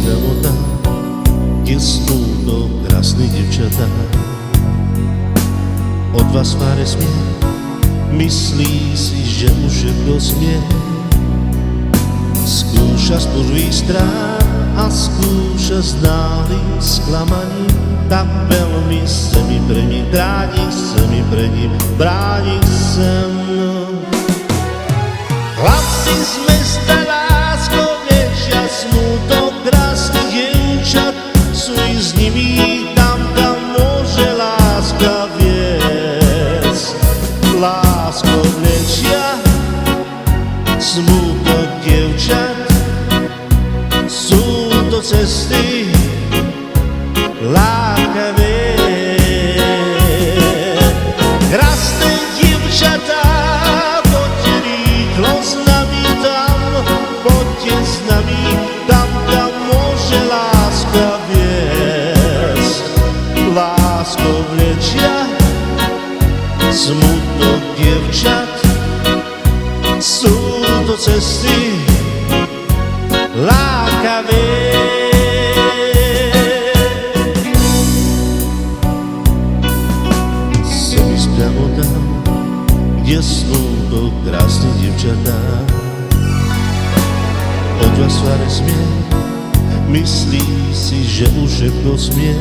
priamo tam, kde smútok krásne dievčatá. Od vás tváre smiech, myslí si, že už všetko smie. Skúša z prvých strán a skúša s nálým sklamaním. Tak veľmi se mi pre ním bráni, se mi pre ním bráni se mnou. Hlasy z mesta, lásko, vlečia smútok krásnych dievčat, sú i s nimi tam, kam môže láska viesť. Lásko, vlečia smútok dievčat, sú to cesty lákavé. Krásne dievčatá, poďte rýchlo s nami tam, poďte s nami tam, kam môže láska viesť. Lásko, vlečia smutok dievčat, sú to cesty lákavé. Priamo tam, kde smútok krásne dievčatá. Od vás tváre smiech, myslí si, že už všetko smie.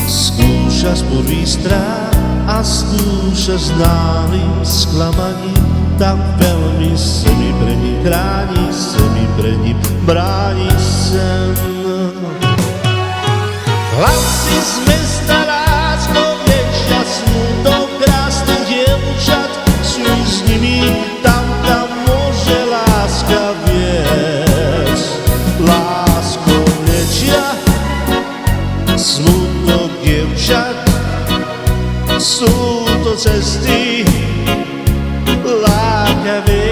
Skúša z prvých strán a skúša s nálým sklamaním. Tak veľmi se mi pre ním chráni, se mi pre ním bráni sem. Hlasy z mesta, lásko, vlečia smútok krásnych dievčat, sú i s nimi tam, kam môže láska viesť. Lásko, vlečia smútok dievčat, sú to cesty lákavé.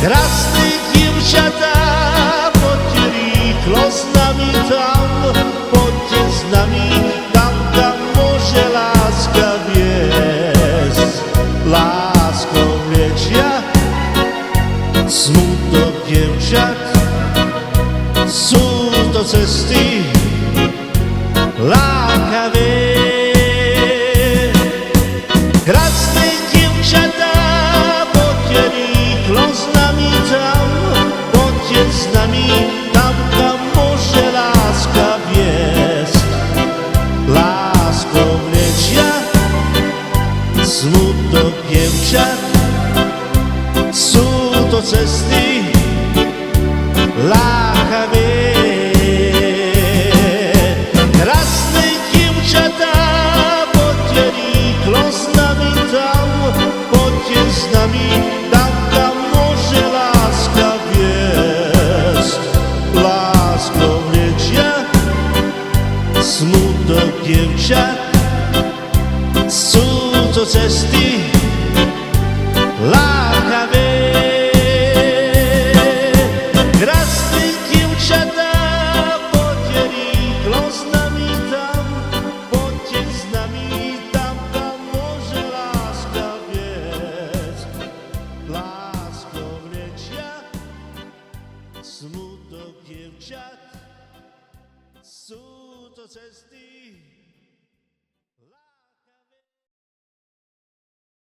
Krásne dievčatá, poďte rýchlo s nami tam, poďte s nami tam, kam môže láska viesť. Lásko, vlečia smútok dievčat, sú to cesty lákavé. Krásne dievčatá, poďte rýchlo s nami tam, poďte s nami tam, kam môže láska viesť. Lásko, vlečia smutok dievčat, sú to cesty lákavé. Krásne dievčatá, poďte rýchlo s nami tam, poďte s nami tam, kam môže láska viesť. Lásko, vlečia smutok dievčat, sú to cesty